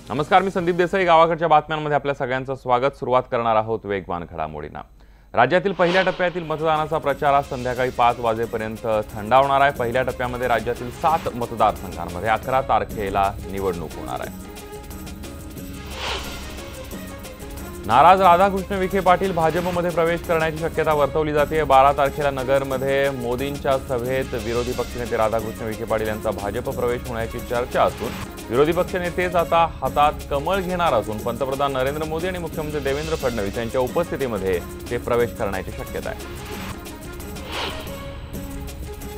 नमस्कार, मी संदीप देसाई. गावाकडच्या बातम्यांमध्ये आपल्या सगळ्यांचं स्वागत. सुरुवात करणार आहोत वेगवान घडामोडींना. राज्यातील पहिल्या टप्प्यातील मतदानाचा प्रचार आज संध्याकाळी 5 वाजेपर्यंत थंडावणार आहे. पहिल्या टप्प्यामध्ये राज्यातील 7 मतदारसंघांमध्ये 11 तारखेला निवडणूक होणार आहे. नाराज राधाकृष्ण विखे पाटील भाजपमध्ये प्रवेश करण्याची शक्यता वर्तवली जाते. 12 तारखेला नगरमध्ये मोदींच्या सभेत विरोधी पक्षनेते राधाकृष्ण विखे पाटील यांचा भाजप प्रवेश होण्याची चर्चा असून विरोधी पक्षनेतेच आता हातात कमळ घेणार असून पंतप्रधान नरेंद्र मोदी आणि मुख्यमंत्री देवेंद्र फडणवीस यांच्या उपस्थितीमध्ये ते प्रवेश करण्याची शक्यता आहे.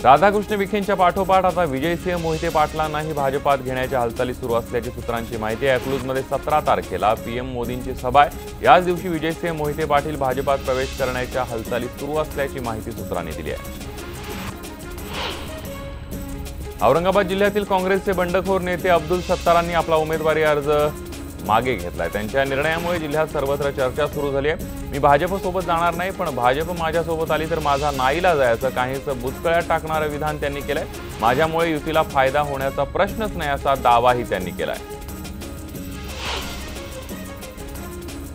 राधाकृष्ण विखेंच्या पाठोपाठ आता विजयसिंह मोहिते पाटलांनाही भाजपात घेण्याच्या हालचाली सुरू असल्याची सूत्रांची माहिती आहे. अकलूजमध्ये 17 तारखेला पीएम मोदींची सभा आहे. याच दिवशी विजयसिंह मोहिते पाटील भाजपात प्रवेश करण्याच्या हालचाली सुरू असल्याची माहिती सूत्रांनी दिली आहे. औरंगाबाद जिल्ह्यातील काँग्रेसचे बंडखोर नेते अब्दुल सत्तारांनी आपला उमेदवारी अर्ज मागे घेतलाय. त्यांच्या निर्णयामुळे जिल्ह्यात सर्वत्र चर्चा सुरू झाली आहे. मी भाजपसोबत जाणार नाही, पण भाजप माझ्यासोबत आली तर माझा नाईलाज आहे असं काहीसं बुचकळ्यात टाकणारं विधान त्यांनी केलंय. माझ्यामुळे युतीला फायदा होण्याचा प्रश्नच नाही असा दावाही त्यांनी केलाय.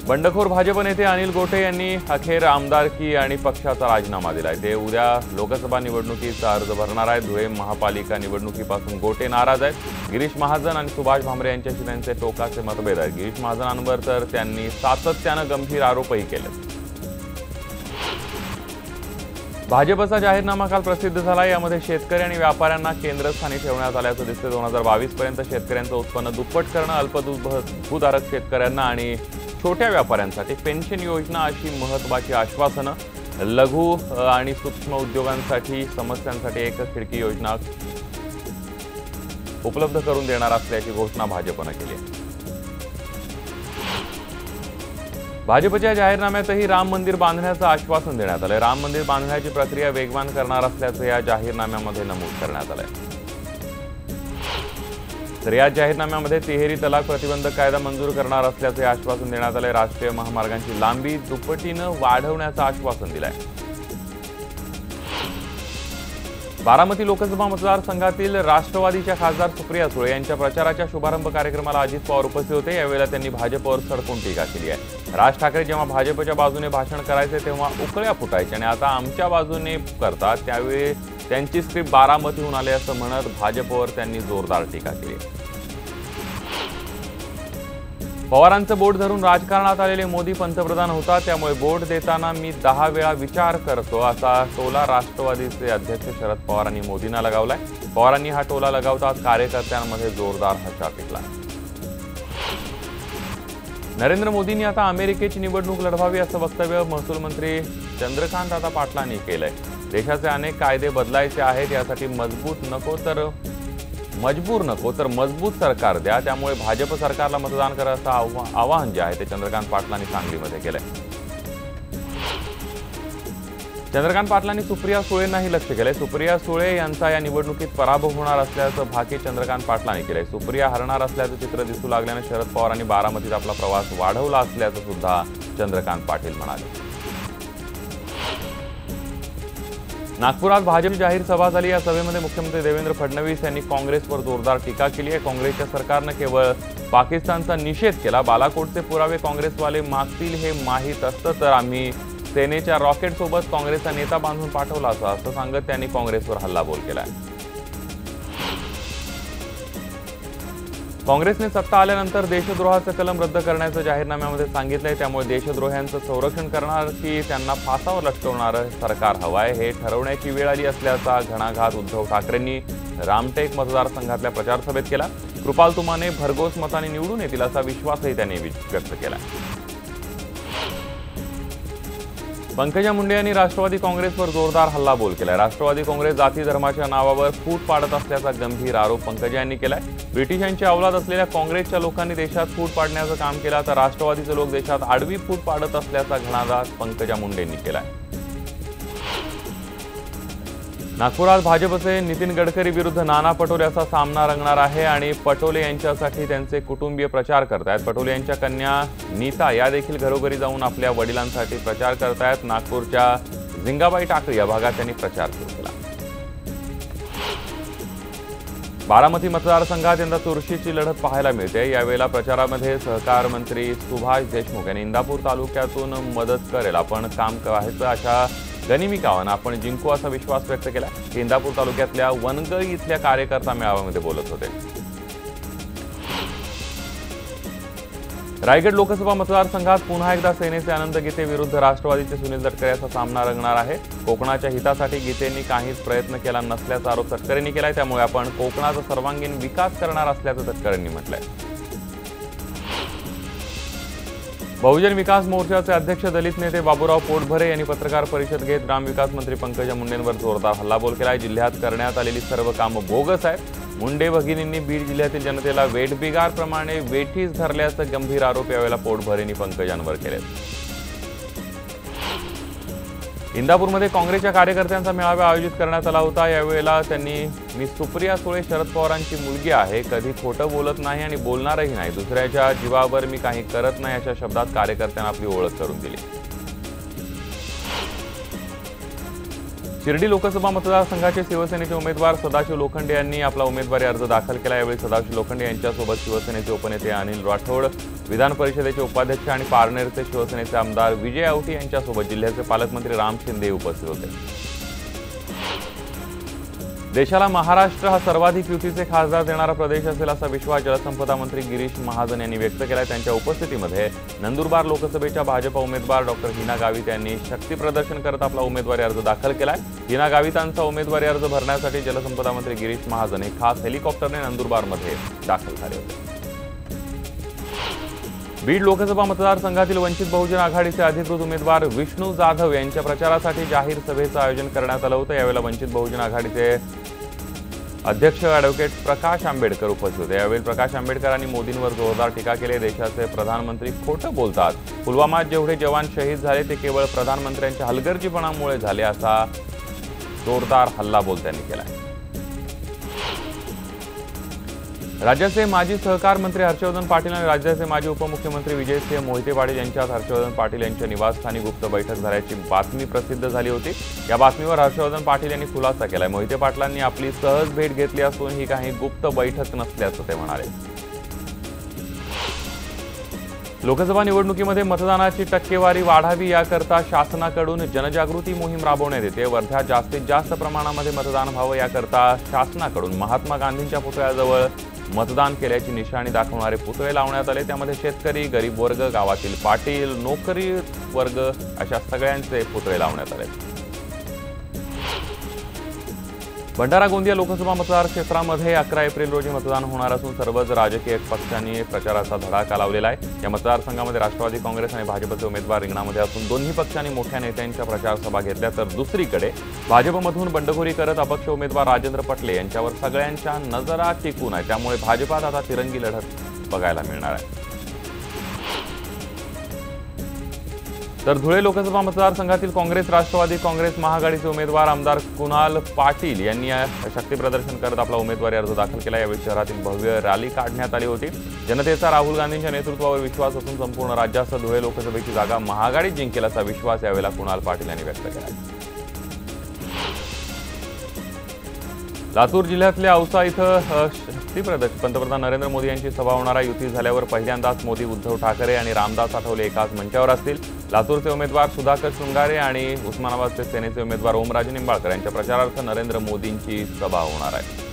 बंडखोर भाजप नेते अनिल गोटे यांनी अखेर आमदारकी आणि पक्षाचा राजीनामा दिलाय. ते उद्या लोकसभा निवडणुकीचा अर्ज भरणार आहेत. धुळे महापालिका निवडणुकीपासून गोटे नाराज आहेत. गिरीश महाजन आणि सुभाष भामरे यांच्याशी त्यांचे टोकाचे मतभेद आहेत. गिरीश महाजनांवर तर त्यांनी सातत्यानं गंभीर आरोपही केले. भाजपचा जाहीरनामा काल प्रसिद्ध झाला. यामध्ये शेतकरी आणि व्यापाऱ्यांना केंद्रस्थानी ठेवण्यात आल्याचं दिसते. 2022 पर्यंत शेतकऱ्यांचं उत्पन्न दुप्पट करणं, अल्पभूधारक शेतकऱ्यांना आणि छोट्या व्यापाऱ्यांसाठी पेन्शन योजना अशी महत्त्वाची आश्वासनं, लघु आणि सूक्ष्म उद्योगांसाठी समस्यांसाठी एक खिडकी योजना उपलब्ध करून देणार असल्याची घोषणा भाजपनं केली आहे. भाजपच्या जाहीरनाम्यातही राम मंदिर बांधण्याचं आश्वासन देण्यात आलंय. राम मंदिर बांधण्याची प्रक्रिया वेगवान करणार असल्याचं या जाहीरनाम्यामध्ये नमूद करण्यात आलंय. तर या जाहीरनाम्यामध्ये तिहेरी तलाक प्रतिबंधक कायदा मंजूर करणार असल्याचे आश्वासन देण्यात आले. राष्ट्रीय महामार्गांची लांबी दुप्पटीनं वाढवण्याचं आश्वासन दिलंय. बारामती लोकसभा मतदारसंघातील राष्ट्रवादीच्या खासदार सुप्रिया सुळे यांच्या प्रचाराच्या शुभारंभ कार्यक्रमाला अजित पवार उपस्थित होते. यावेळेला त्यांनी भाजपवर सडकून टीका केली आहे. राज ठाकरे जेव्हा भाजपच्या बाजूने भाषण करायचे तेव्हा उकळ्या फुटायच्या आणि आता आमच्या बाजूने करतात, त्यावेळी त्यांची स्क्रिप्ट बारामतीहून आले असं म्हणत भाजपवर त्यांनी जोरदार टीका केली. पवारांचं बोट धरून राजकारणात आलेले मोदी पंतप्रधान होतात, त्यामुळे बोट देताना मी 10 वेळा विचार करतो असा टोला राष्ट्रवादीचे अध्यक्ष शरद पवारांनी मोदींना लगावलाय. पवारांनी हा टोला लगावताच कार्यकर्त्यांमध्ये जोरदार हशा पिकला. नरेंद्र मोदींनी आता अमेरिकेची निवडणूक लढवावी असं वक्तव्य महसूल मंत्री चंद्रकांत दादा पाटलांनी केलंय. देशाचे अनेक कायदे बदलायचे आहेत, यासाठी मजबूर नको तर मजबूत सरकार द्या. त्यामुळे भाजप सरकारला मतदान करायचं आवाहन जे आहे ते चंद्रकांत पाटलांनी सांगलीमध्ये केलंय. चंद्रकांत पाटलांनी सुप्रिया सुळेंनाही लक्ष केलंय. सुप्रिया सुळे यांचा या निवडणुकीत पराभव होणार असल्याचं भाकीत चंद्रकांत पाटलांनी केलंय. सुप्रिया हरणार असल्याचं चित्र दिसू लागल्याने शरद पवारांनी बारामतीत आपला प्रवास वाढवला असल्याचं सुद्धा चंद्रकांत पाटील म्हणाले. नागपुरात भाजपची जाहीर सभा झाली. या सभेमध्ये मुख्यमंत्री देवेंद्र फडणवीस यांनी काँग्रेसवर जोरदार टीका केली आहे. काँग्रेसच्या सरकारनं केवळ पाकिस्तानचा निषेध केला. बालाकोटचे पुरावे काँग्रेसवाले मागतील हे माहीत असतं तर आम्ही सेनेच्या रॉकेटसोबत काँग्रेसचा नेता बांधून पाठवला असं सांगत त्यांनी काँग्रेसवर हल्लाबोल केलाय. काँग्रेसने सत्ता आल्यानंतर देशद्रोहाचं कलम रद्द करण्याचं जाहीरनाम्यामध्ये सांगितलंय. त्यामुळे देशद्रोह्यांचं संरक्षण करणार की त्यांना फासावर लटकवणारं सरकार हवंय हे ठरवण्याची वेळ आली असल्याचा घणाघात उद्धव ठाकरेंनी रामटेक मतदारसंघातल्या प्रचार सभेत केला. कृपाल तुमाने भरघोस मताने निवडून येतील असा विश्वासही त्यांनी व्यक्त केला. पंकजा मुंडे यांनी राष्ट्रवादी काँग्रेसवर जोरदार हल्लाबोल केलाय. राष्ट्रवादी काँग्रेस जाती धर्माच्या नावावर फूट पाडत असल्याचा गंभीर आरोप पंकजा यांनी केलाय. ब्रिटिशांची अवलाद असलेल्या काँग्रेसच्या लोकांनी देशात फूट पाडण्याचं काम केलं तर राष्ट्रवादीचे लोक देशात आडवी फूट पाडत असल्याचा घणाघात पंकजा मुंडेंनी केलाय. नागपुरात भाजपचे नितीन गडकरी विरुद्ध नाना पटोले असा सामना रंगणार आहे आणि पटोले यांच्यासाठी त्यांचे कुटुंबीय प्रचार करतायत. पटोले यांच्या कन्या नीता या देखील घरोघरी जाऊन आपल्या वडिलांसाठी प्रचार करतायत. नागपूरच्या झिंगाबाई टाकळी या भागात त्यांनी प्रचार सुरू केला. बारामती मतदारसंघात यंदा चुरशीची लढत पाहायला मिळते। यावेळेला प्रचारामध्ये सहकार मंत्री सुभाष देशमुख यांनी इंदापूर तालुक्यातून मदत करेल आपण काम करायचं अशा गनिमी गावांना आपण जिंकू असा विश्वास व्यक्त केला। इंदापूर तालुक्यातल्या वनगळी इथल्या कार्यकर्ता मेळाव्यामध्ये बोलत होते। रायगड लोकसभा मतदारसंघात पुन्हा एकदा सेनेचे आनंद गीते विरुद्ध राष्ट्रवादीचे सुनील तटकरे याचा सामना रंगणार आहे। कोकणाच्या हितासाठी गीतेंनी काहीच प्रयत्न केला नसल्याचा आरोप तटकरेंनी केलाय। त्यामुळे आपण कोकणाचा सर्वांगीण विकास करणार असल्याचं तटकरेंनी म्हटलंय। बहुजन विकास मोर्चाचे अध्यक्ष दलित नेते बाबूराव पोटभरे यांनी पत्रकार परिषद घेत ग्रामविकास मंत्री पंकजा मुंडेंवर जोरदार हल्लाबोल केलाय। जिल्ह्यात करण्यात आलेली सर्व कामं बोगस आहेत। मुंडे भगिनींनी बीड जिल्ह्यातील जनतेला वेठबिगारप्रमाणे वेठीस धरल्याचा गंभीर आरोप यावेळेला पोटभरेंनी पंकजांवर केले। इंदापूरमध्ये काँग्रेसच्या कार्यकर्त्यांचा मेळावा आयोजित करण्यात आला होता। यावेळेला त्यांनी मी सुप्रिया सुळे शरद पवारांची मुलगी आहे, कधी खोटं बोलत नाही आणि बोलणारही नाही, दुसऱ्याच्या जीवावर मी काही करत नाही अशा शब्दात कार्यकर्त्यांना आपली ओळख करून दिली। शिर्डी लोकसभा मतदारसंघाचे शिवसेनेचे उमेदवार सदाशिव लोखंडे यांनी आपला उमेदवारी अर्ज दाखल केला। यावेळी सदाशिव लोखंडे यांच्यासोबत शिवसेनेचे उपनेते अनिल राठोड, विधान परिषदेचे उपाध्यक्ष आणि पारनेरचे शिवसेनेचे आमदार विजय आवटी यांच्यासोबत जिल्ह्याचे पालकमंत्री राम शिंदे उपस्थित होते। देशाला महाराष्ट्र हा सर्वाधिक युतीचे खासदार देणारा प्रदेश असेल असा विश्वास जलसंपदा मंत्री गिरीश महाजन यांनी व्यक्त केला। त्यांच्या उपस्थितीमध्ये नंदुरबार लोकसभेच्या भाजप उमेदवार डॉक्टर हिना गावित यांनी शक्ती प्रदर्शन करत आपला उमेदवारी अर्ज दाखल केलाय। हिना गावितांचा उमेदवारी अर्ज भरण्यासाठी जलसंपदा मंत्री गिरीश महाजन हे खास हेलिकॉप्टरने नंदुरबारमध्ये दाखल झाले होते। बीड लोकसभा मतदारसंघातील वंचित बहुजन आघाडीचे अधिकृत उमेदवार विष्णू जाधव यांच्या प्रचारासाठी जाहीर सभेचं आयोजन करण्यात आलं होतं। यावेळेला वंचित बहुजन आघाडीचे अध्यक्ष ॲडव्होकेट प्रकाश आंबेडकर उपस्थित होते। यावेळी प्रकाश आंबेडकरांनी मोदींवर जोरदार टीका केली। देशाचे प्रधानमंत्री खोटं बोलतात, पुलवामात जेवढे जवान शहीद झाले ते केवळ प्रधानमंत्र्यांच्या हलगर्जीपणामुळे झाले असा जोरदार हल्लाबोल त्यांनी केला। राज्याचे माजी सहकार मंत्री हर्षवर्धन पाटील आणि राज्याचे माजी उपमुख्यमंत्री विजयसिंह मोहिते पाटील यांच्यात हर्षवर्धन पाटील यांच्या निवासस्थानी गुप्त बैठक झाल्याची बातमी प्रसिद्ध झाली होती। या बातमीवर हर्षवर्धन पाटील यांनी खुलासा केलाय। मोहिते पाटलांनी आपली सहज भेट घेतली असून ही काही गुप्त बैठक नसल्याचं ते म्हणाले। लोकसभा निवडणुकीमध्ये मतदानाची टक्केवारी वाढावी याकरता शासनाकडून जनजागृती मोहीम राबवण्यात येते। वर्ध्यात जास्तीत जास्त प्रमाणामध्ये मतदान व्हावं याकरता शासनाकडून महात्मा गांधींच्या पुतळ्याजवळ मतदान केल्याची निशाणी दाखवणारे पुतळे लावण्यात आले। त्यामध्ये शेतकरी, गरीब वर्ग, गावातील पाटील, नोकरी वर्ग अशा सगळ्यांचे पुतळे लावण्यात आले। भंडारा गोंदिया लोकसभा मतदार क्षेत्रामध्ये 11 एप्रिल रोजी मतदान होणार असून सर्वच राजकीय पक्षांनी प्रचाराचा धडाका लावलेला आहे। या मतदारसंघामध्ये राष्ट्रवादी काँग्रेस आणि भाजपचे उमेदवार रिंगणामध्ये असून दोन्ही पक्षांनी मोठ्या नेत्यांच्या प्रचार सभा घेतल्या, तर दुसरीकडे भाजपमधून बंडखोरी करत अपक्ष उमेदवार राजेंद्र पटले यांच्यावर सगळ्यांच्या नजरा टिकून आहे। त्यामुळे भाजपात आता तिरंगी लढत बघायला मिळणार आहे। तर धुळे लोकसभा मतदारसंघातील काँग्रेस राष्ट्रवादी काँग्रेस महाआघाडीचे उमेदवार आमदार कुणाल पाटील यांनी शक्ती प्रदर्शन करत आपला उमेदवारी अर्ज दाखल केला। यावेळी शहरातील भव्य रॅली काढण्यात आली होती। जनतेचा राहुल गांधींच्या नेतृत्वावर विश्वास असून संपूर्ण राज्यासह धुळे लोकसभेची जागा महाआघाडीत जिंकेल असा विश्वास यावेळेला कुणाल पाटील यांनी व्यक्त केला। लातूर जिल्ह्यातल्या औसा इथं पंतप्रधान नरेंद्र मोदी यांची सभा होणार आहे। युती झाल्यावर पहिल्यांदाच मोदी, उद्धव ठाकरे आणि रामदास आठवले एकाच मंचावर असतील। लातूरचे उमेदवार सुधाकर शृंगारे आणि उस्मानाबादचे सेनेचे उमेदवार ओमराजे निंबाळकर यांच्या प्रचारार्थ नरेंद्र मोदींची सभा होणार आहे।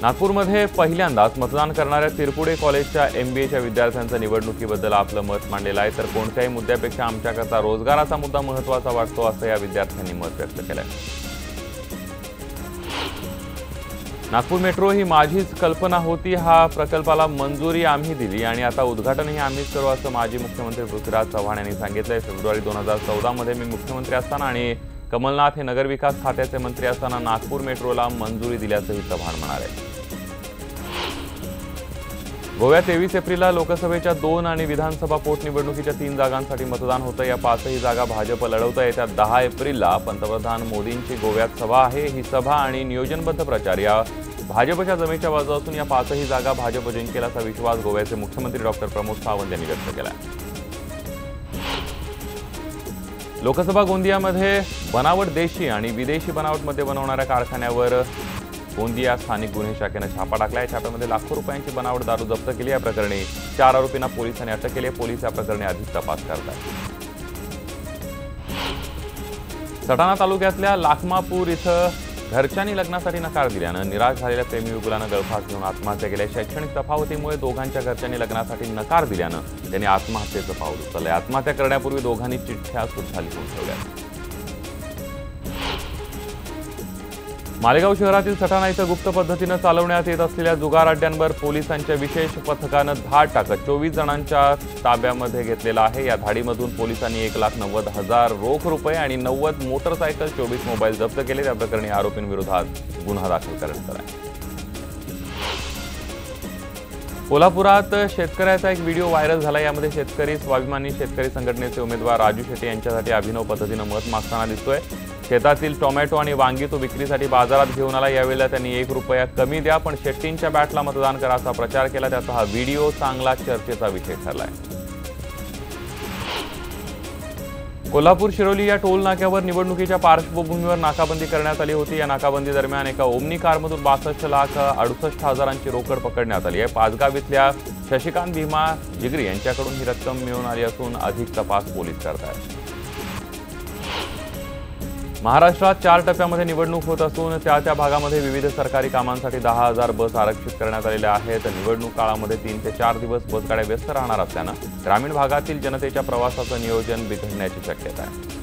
नागपूरमध्ये पहिल्यांदाच मतदान करणाऱ्या तिरपुडे कॉलेजच्या MBAच्या विद्यार्थ्यांच्या निवडणुकीबद्दल आपलं मत मांडलेलं आहे। तर कोणत्याही मुद्द्यापेक्षा आमच्याकरता रोजगाराचा मुद्दा महत्त्वाचा वाटतो असं या विद्यार्थ्यांनी मत व्यक्त केलंय। नागपूर मेट्रो ही माझीच कल्पना होती, हा प्रकल्पाला मंजुरी आम्ही दिली आणि आता उद्घाटनही आम्हीच करू असं माजी मुख्यमंत्री पृथ्वीराज चव्हाण यांनी सांगितलंय। फेब्रुवारी 2014 मध्ये मी मुख्यमंत्री असताना आणि कमलनाथ हे नगरविकास खात्याचे मंत्री असताना नागपूर मेट्रोला मंजुरी दिल्याचंही चव्हाण म्हणाले। गोव्यात 23 एप्रिलला लोकसभेच्या 2 आणि विधानसभा पोटनिवडणुकीच्या 3 जागांसाठी मतदान होतं। या 5ही जागा भाजप लढवत आहे। येत्या 10 एप्रिलला पंतप्रधान मोदींची गोव्यात सभा आहे। ही सभा आणि नियोजनबद्ध प्रचार या भाजपच्या जमेच्या बाजू असून या 5ही जागा भाजप जिंकेल असा विश्वास गोव्याचे मुख्यमंत्री डॉक्टर प्रमोद सावंत यांनी व्यक्त केला। लोकसभा गोंदियामध्ये बनावट देशी आणि विदेशी बनावट मद्य बनवणाऱ्या कारखान्यावर गोंदिया स्थानिक गुन्हे शाखेने छापा टाकला आहे। छाप्यामध्ये लाखो रुपयांची बनावट दारू जप्त केली। या प्रकरणी 4 आरोपींना पोलिसांनी अटक केली आहे। पोलीस या प्रकरणी अधिक तपास करत आहेत। सटाणा तालुक्यातल्या लाखमापूर इथं घरच्यांनी लग्नासाठी नकार दिल्यानं निराश झालेल्या प्रेमी युगुलानं गळफास घेऊन आत्महत्या केली। शैक्षणिक तफावतीमुळे दोघांच्या घरच्यांनी लग्नासाठी नकार दिल्यानं त्यांनी आत्महत्येचं पाऊल उचललंय। आत्महत्या करण्यापूर्वी दोघांनी चिठ्ठ्या सुद्धा लिहून ठेवल्या। मालेगाव शहरातील सटाणा इथं गुप्त पद्धतीनं चालवण्यात येत असलेल्या जुगार अड्ड्यांवर पोलिसांच्या विशेष पथकानं धाड टाकत 24 जणांच्या ताब्यामध्ये घेतलेला आहे। या धाडीमधून पोलिसांनी 1,90,000 रोख रुपये आणि 90 मोटरसायकल 24 मोबाईल जप्त केले। त्या प्रकरणी आरोपींविरोधात गुन्हा दाखल करण्यात आला आहे। कोल्हापुरात शेतकऱ्याचा एक व्हिडिओ व्हायरल झाला। यामध्ये शेतकरी स्वाभिमानी शेतकरी संघटनेचे उमेदवार राजू शेट्टी यांच्यासाठी अभिनव पद्धतीनं मत मागताना दिसतोय। शेतातील टोमॅटो आणि वांगी तो विक्रीसाठी बाजारात घेऊन आला। यावेळेला त्यांनी 1 रुपया कमी द्या पण शेट्टींच्या बॅटला मतदान करा असा प्रचार केला। त्याचा हा व्हिडिओ चांगला चर्चेचा विषय ठरलाय। कोल्हापूर शिरोली या टोल नाक्यावर निवडणुकीच्या पार्श्वभूमीवर नाकाबंदी करण्यात आली होती। या नाकाबंदी दरम्यान एका ओमनी कारमधून 62,68,000ची रोकड पकडण्यात आली आहे। पाचगाव इथल्या शशिकांत भीमा जिगरी यांच्याकडून ही रक्कम मिळून आली असून अधिक तपास पोलीस करत आहेत। महाराष्ट्रात 4 टप्प्यामध्ये निवडणूक होत असून त्या भागामध्ये विविध सरकारी कामांसाठी 10,000 बस आरक्षित करण्यात आलेल्या आहेत। निवडणूक काळामध्ये 3 ते 4 दिवस बसगाड्या व्यस्त राहणार असल्यानं ग्रामीण भागातील जनतेच्या प्रवासाचं नियोजन बिघडण्याची शक्यता आहे।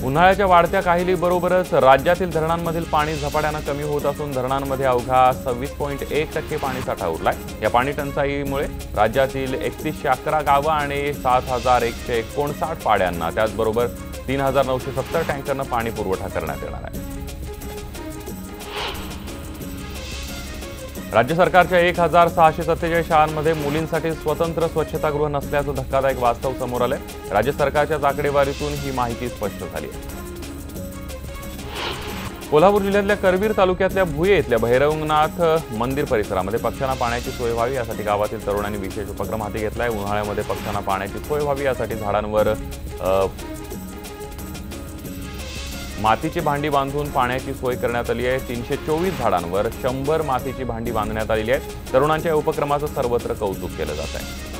उन्हाळ्याच्या वाढत्या काहिलीबरोबरच राज्यातील धरणांमधील पाणी झपाट्यानं कमी होत असून धरणांमध्ये अवघा 26.1% पाणीसाठा उरलाय। या पाणी टंचाईमुळे राज्यातील 3111 गावं आणि 7,159 पाड्यांना त्याचबरोबर 3,970 टँकरनं पाणी पुरवठा करण्यात येणार आहे। राज्य सरकारच्या 1,647 शाळांमध्ये मुलींसाठी स्वतंत्र स्वच्छतागृह नसल्याचं धक्कादायक वास्तव समोर आलंय। राज्य सरकारच्या आकडेवारीतून ही माहिती स्पष्ट झाली आहे। कोल्हापूर जिल्ह्यातल्या करवीर तालुक्यातल्या भुये इथल्या भैरवनाथ मंदिर परिसरामध्ये पक्ष्यांना पाण्याची सोय व्हावी यासाठी गावातील तरुणांनी विशेष उपक्रम हाती घेतलाय। उन्हाळ्यामध्ये पक्ष्यांना पाण्याची सोय व्हावी यासाठी झाडांवर मातीची भांडी बांधून पाण्याची सोय करण्यात आली आहे। 324 झाडांवर 100 मातीची भांडी बांधण्यात आलेली आहे। तरुणांच्या उपक्रमाचं सर्वत्र कौतुक केलं जात आहे।